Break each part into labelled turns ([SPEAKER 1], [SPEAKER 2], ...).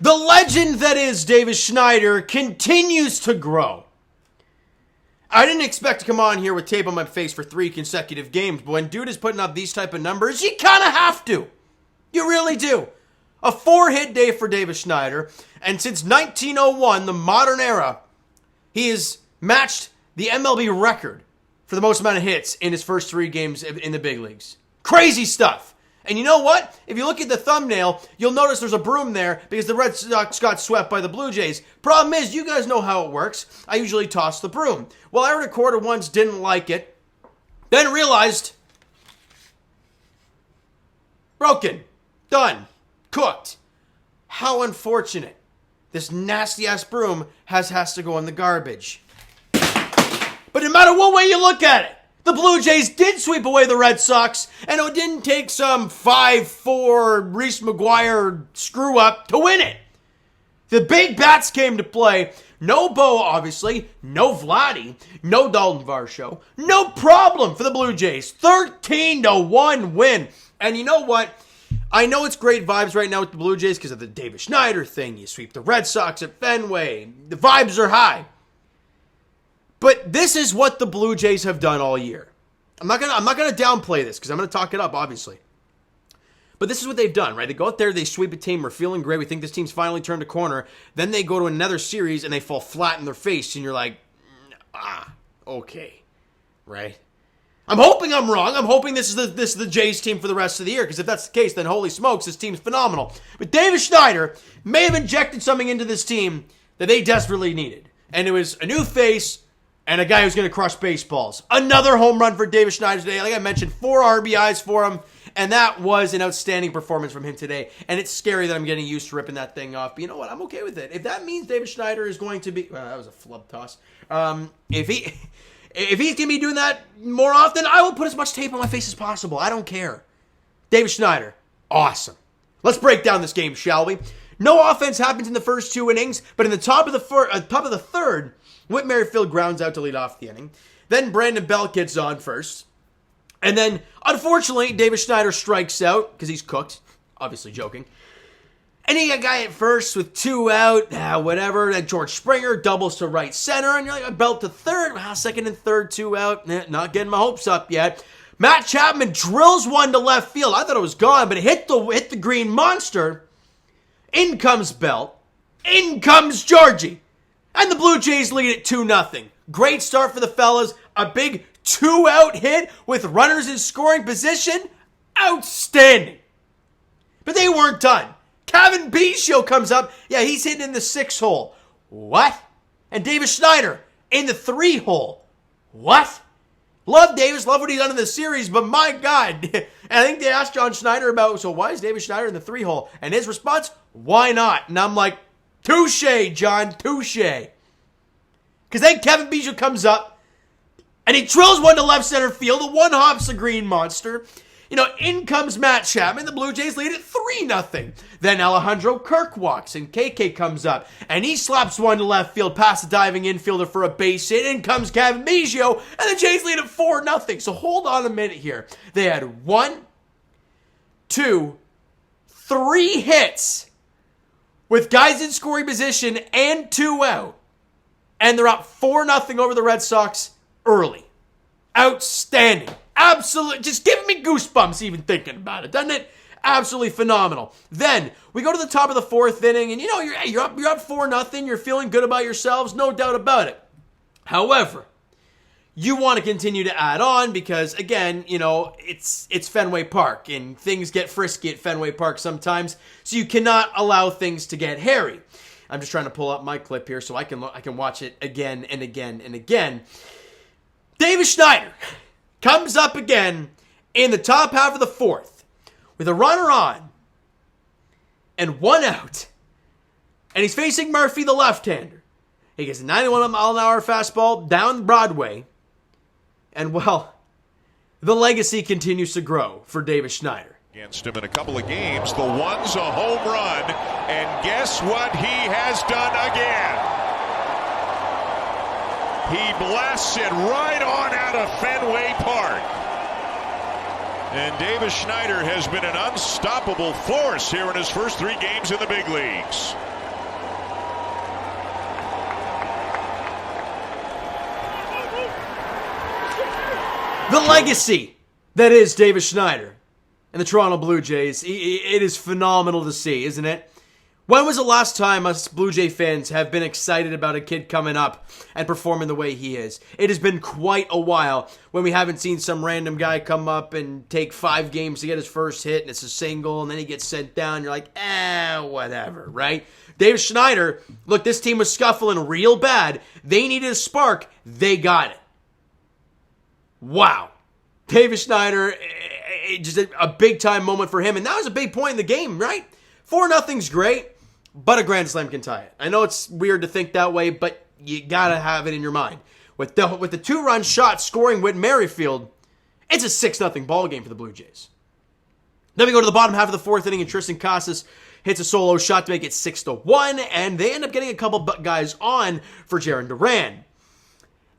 [SPEAKER 1] The legend that is Davis Schneider continues to grow. I didn't expect to come on here with tape on my face for 3 consecutive games, but when dude is putting up these type of numbers, you kind of have to. You really do. A 4-hit day for Davis Schneider, and since 1901, the modern era, he has matched the MLB record for the most amount of hits in his first 3 games in the big leagues. Crazy stuff. And you know what? If you look at the thumbnail, you'll notice there's a broom there because the Red Sox got swept by the Blue Jays. Problem is, you guys know how it works. I usually toss the broom. Well, I recorded once, didn't like it. Then realized, broken, done, cooked. How unfortunate. This nasty-ass broom has to go in the garbage. But no matter what way you look at it, the Blue Jays did sweep away the Red Sox, and it didn't take some 5-4 Reese McGuire screw-up to win it. The big bats came to play. No Bo, obviously. No Vladdy. No Dalton Varsho. No problem for the Blue Jays. 13-1 win. And you know what? I know it's great vibes right now with the Blue Jays because of the Davis Schneider thing. You sweep the Red Sox at Fenway. The vibes are high. But this is what the Blue Jays have done all year. I'm not gonna downplay this because I'm gonna talk it up, obviously. But this is what they've done, right? They go out there, they sweep a team, we're feeling great, we think this team's finally turned a corner. Then they go to another series and they fall flat in their face, and you're like, okay, right? I'm hoping I'm wrong. I'm hoping this is the Jays team for the rest of the year, because if that's the case, then holy smokes, this team's phenomenal. But Davis Schneider may have injected something into this team that they desperately needed. And it was a new face, and a guy who's going to crush baseballs. Another home run for Davis Schneider today. Like I mentioned, 4 RBIs for him. And that was an outstanding performance from him today. And it's scary that I'm getting used to ripping that thing off. But you know what? I'm okay with it. If that means Davis Schneider is going to be... Well, that was a flub toss. If he's going to be doing that more often, I will put as much tape on my face as possible. I don't care. Davis Schneider, awesome. Let's break down this game, shall we? No offense happens in the first 2 innings. But in the top of the third... Whit Merrifield grounds out to lead off the inning. Then Brandon Belt gets on first. And then, unfortunately, Davis Schneider strikes out because he's cooked. Obviously joking. And he got a guy at first with 2 out. Whatever. Then George Springer doubles to right center. And you're like, Belt to third. Second and third, 2 out. Not getting my hopes up yet. Matt Chapman drills one to left field. I thought it was gone, but it hit the green monster. In comes Belt. In comes Georgie. And the Blue Jays lead it 2-0. Great start for the fellas. A big 2-out hit with runners in scoring position. Outstanding. But they weren't done. Kevin Biggio comes up. Yeah, he's hitting in the 6 hole. What? And Davis Schneider in the 3 hole. What? Love Davis, love what he's done in the series, but my God. And I think they asked John Schneider about, so why is Davis Schneider in the 3 hole? And his response, why not? And I'm like, touche, John, touche. Because then Kevin Biggio comes up, and he drills one to left center field. The one hops the green monster. In comes Matt Chapman. The Blue Jays lead it 3-0. Then Alejandro Kirk walks, and KK comes up, and he slaps one to left field past the diving infielder for a base hit. In comes Kevin Biggio, and the Jays lead it 4-0. So hold on a minute here. They had 1, 2, 3 hits with guys in scoring position and 2 out. And they're up 4-0 over the Red Sox early. Outstanding. Absolutely. Just giving me goosebumps even thinking about it, doesn't it? Absolutely phenomenal. Then we go to the top of the 4th inning, and you're up 4-0. You're feeling good about yourselves, no doubt about it. However, you want to continue to add on because, again, it's Fenway Park, and things get frisky at Fenway Park sometimes, so you cannot allow things to get hairy. I'm just trying to pull up my clip here so I can watch it again and again and again. Davis Schneider comes up again in the top half of the 4th with a runner on and 1 out. And he's facing Murphy, the left-hander. He gets a 91-mile-an-hour fastball down Broadway. And, well, the legacy continues to grow for Davis Schneider.
[SPEAKER 2] Against him in a couple of games. The one's a home run. And guess what he has done again? He blasts it right on out of Fenway Park. And Davis Schneider has been an unstoppable force here in his first 3 games in the big leagues.
[SPEAKER 1] The legacy that is Davis Schneider and the Toronto Blue Jays. It is phenomenal to see, isn't it? When was the last time us Blue Jay fans have been excited about a kid coming up and performing the way he is? It has been quite a while when we haven't seen some random guy come up and take 5 games to get his first hit and it's a single and then he gets sent down. You're like, whatever, right? Davis Schneider, look, this team was scuffling real bad. They needed a spark. They got it. Wow. Davis Schneider, just a big-time moment for him. And that was a big point in the game, right? 4-0's great, but a grand slam can tie it. I know it's weird to think that way, but you gotta have it in your mind. With the 2-run shot scoring Whit Merrifield, it's a 6-0 ball game for the Blue Jays. Then we go to the bottom half of the 4th inning, and Tristan Casas hits a solo shot to make it 6-1, and they end up getting a couple guys on for Jarren Duran.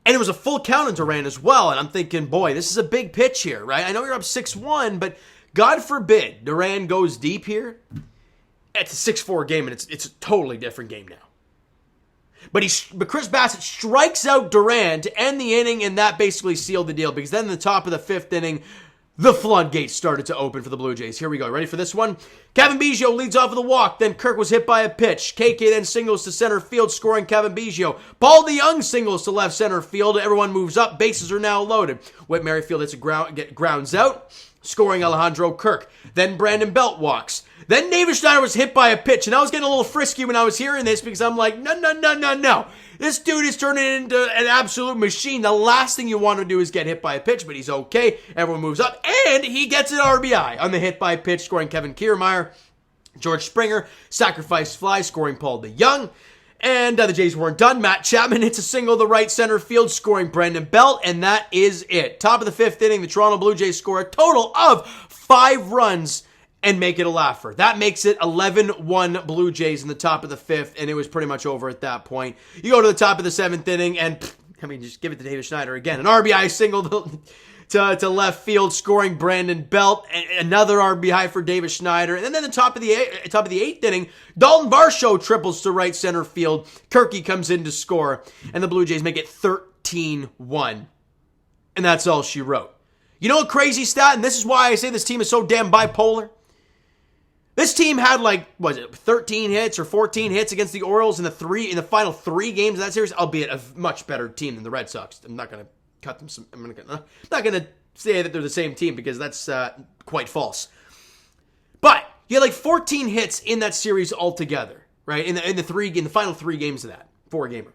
[SPEAKER 1] And it was a full count on Duran as well, and I'm thinking, boy, this is a big pitch here, right? I know you're up 6-1, but God forbid Duran goes deep here. It's a 6-4 game, and it's a totally different game now. But Chris Bassitt strikes out Duran to end the inning, and that basically sealed the deal, because then in the top of the 5th inning, the floodgates started to open for the Blue Jays. Here we go. Ready for this one? Kevin Biggio leads off with a walk. Then Kirk was hit by a pitch. KK then singles to center field, scoring Kevin Biggio. Paul DeYoung singles to left center field. Everyone moves up. Bases are now loaded. Whit Merrifield hits grounds out, scoring Alejandro Kirk. Then Brandon Belt walks. Then Davis Schneider was hit by a pitch, and I was getting a little frisky when I was hearing this because I'm like, no. This dude is turning into an absolute machine. The last thing you want to do is get hit by a pitch, but he's okay. Everyone moves up, and he gets an RBI on the hit by pitch, scoring Kevin Kiermaier. George Springer, sacrifice fly, scoring Paul DeYoung. And the Jays weren't done. Matt Chapman hits a single to right center field, scoring Brandon Belt, and that is it. Top of the 5th inning, the Toronto Blue Jays score a total of 5 runs and make it a laugher. That makes it 11-1 Blue Jays in the top of the 5th, and it was pretty much over at that point. You go to the top of the 7th inning, and just give it to Davis Schneider again. An RBI single to left field, scoring Brandon Belt. Another RBI for Davis Schneider. And then the top of the 8th inning, Dalton Varsho triples to right center field. Kirky comes in to score, and the Blue Jays make it 13-1. And that's all she wrote. You know a crazy stat, and this is why I say this team is so damn bipolar? This team had 13 hits or 14 hits against the Orioles in the final 3 games of that series, albeit a much better team than the Red Sox. I'm not going to cut them some. I'm not going to say that they're the same team because that's quite false. But you had 14 hits in that series altogether, right? In the final 3 games of that 4-gamer.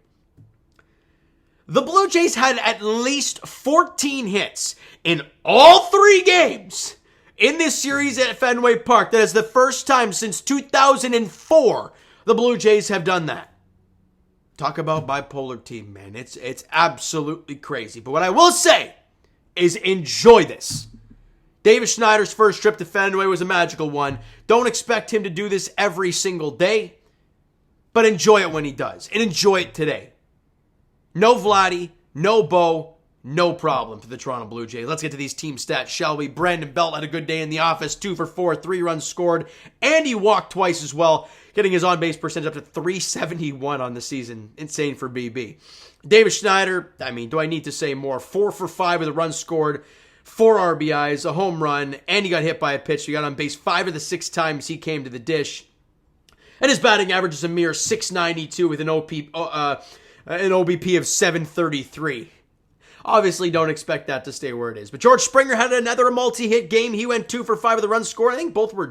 [SPEAKER 1] The Blue Jays had at least 14 hits in all 3 games in this series at Fenway Park. That is the first time since 2004 the Blue Jays have done that. Talk about bipolar team, man. It's absolutely crazy. But what I will say is enjoy this. Davis Schneider's first trip to Fenway was a magical one. Don't expect him to do this every single day, but enjoy it when he does. And enjoy it today. No Vladdy, no Bo, no problem for the Toronto Blue Jays. Let's get to these team stats, shall we? Brandon Belt had a good day in the office. 2 for 4, 3 runs scored, and he walked twice as well, getting his on-base percentage up to 371 on the season. Insane for BB. Davis Schneider, do I need to say more? 4 for 5 with a run scored, 4 RBIs, a home run, and he got hit by a pitch. He got on base 5 of the 6 times he came to the dish. And his batting average is a mere .692 with an OBP of 733. Obviously, don't expect that to stay where it is. But George Springer had another multi-hit game. He went 2 for 5 with a run scored. I think both were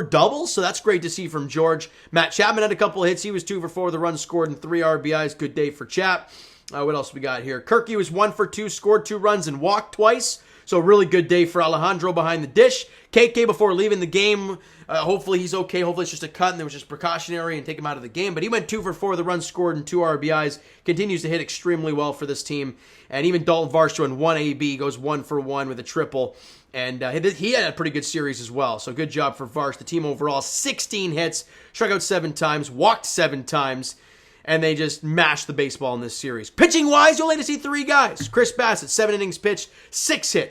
[SPEAKER 1] doubles, so that's great to see from George. Matt Chapman had a couple of hits. He was 2 for 4 with a run scored and 3 RBIs. Good day for Chap. What else we got here? Kirky was 1 for 2, scored 2 runs and walked twice. So a really good day for Alejandro behind the dish. KK before leaving the game. Hopefully he's okay. Hopefully it's just a cut and it was just precautionary and take him out of the game. But he went 2 for 4 with a run scored and 2 RBIs. Continues to hit extremely well for this team. And even Dalton Varsho in 1 AB goes 1 for 1 with a triple. And he had a pretty good series as well. So good job for Varsh. The team overall, 16 hits, struck out 7 times, walked 7 times. And they just mashed the baseball in this series. Pitching-wise, you only had to see 3 guys. Chris Bassitt, 7 innings pitched, 7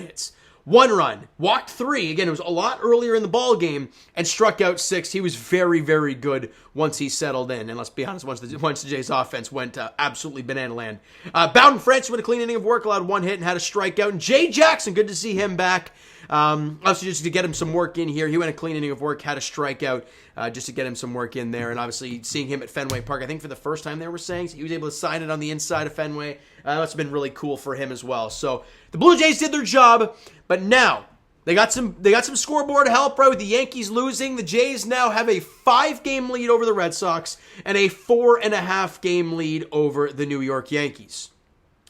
[SPEAKER 1] hits. 1 run, walked 3. Again, it was a lot earlier in the ball game, and struck out 6. He was very, very good once he settled in. And let's be honest, once the Jays offense went absolutely banana land. Bowden French with a clean inning of work, allowed 1 hit and had a strikeout. And Jay Jackson, good to see him back. Obviously, just to get him some work in here. He went a clean inning of work, had a strikeout, just to get him some work in there. And obviously, seeing him at Fenway Park, I think for the first time they were saying, so he was able to sign it on the inside of Fenway. That's been really cool for him as well. So the Blue Jays did their job, but now they got some scoreboard help, right? With the Yankees losing, the Jays now have a 5-game lead over the Red Sox and a 4.5-game lead over the New York Yankees.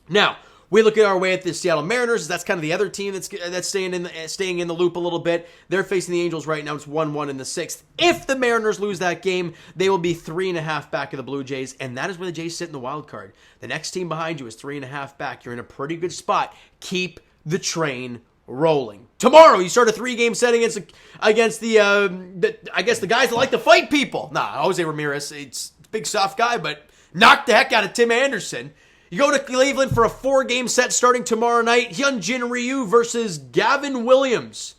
[SPEAKER 1] Now, we look at our way at the Seattle Mariners. That's kind of the other team that's staying in the loop a little bit. They're facing the Angels right now. It's 1-1 in the 6th. If the Mariners lose that game, they will be 3.5 back of the Blue Jays, and that is where the Jays sit in the wild card. The next team behind you is 3.5 back. You're in a pretty good spot. Keep the train rolling. Tomorrow, you start a 3-game set against the guys that like to fight people. Jose Ramirez, it's a big soft guy, but knocked the heck out of Tim Anderson. You go to Cleveland for a 4-game set starting tomorrow night. Hyun Jin Ryu versus Gavin Williams.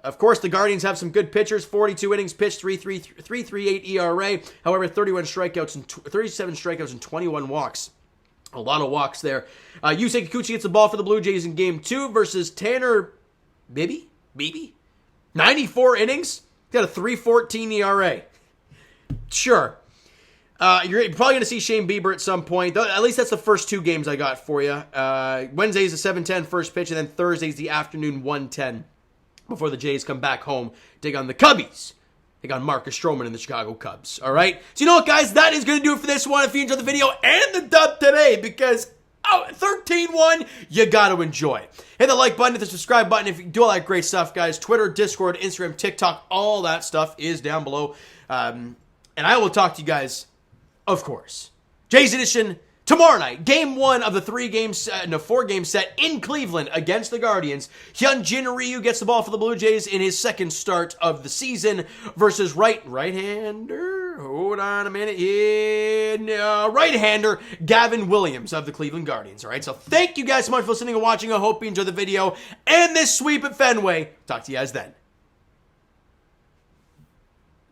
[SPEAKER 1] Of course, the Guardians have some good pitchers. 42 innings pitched, 3.38 ERA. However, 37 strikeouts and 21 walks. A lot of walks there. Yusei Kikuchi gets the ball for the Blue Jays in Game 2 versus Tanner Bibby? 94 innings. He's got a 3.14 ERA. Sure. You're probably going to see Shane Bieber at some point. At least that's the first 2 games I got for you. Wednesday's the 7:10 first pitch, and then Thursday's the afternoon 1:10 before the Jays come back home, take on the Cubbies. Take on Marcus Stroman and the Chicago Cubs. All right? So you know what, guys? That is going to do it for this one. If you enjoyed the video and the dub today, because 13-1, you got to enjoy. Hit the like button, hit the subscribe button if you do all that great stuff, guys. Twitter, Discord, Instagram, TikTok, all that stuff is down below. And I will talk to you guys, of course, Jays Edition tomorrow night. Game 1 of the 4-game set in Cleveland against the Guardians. Hyun Jin Ryu gets the ball for the Blue Jays in his 2nd start of the season versus right-hander. Hold on a minute. Right-hander Gavin Williams of the Cleveland Guardians. All right, so thank you guys so much for listening and watching. I hope you enjoyed the video and this sweep at Fenway. Talk to you guys then.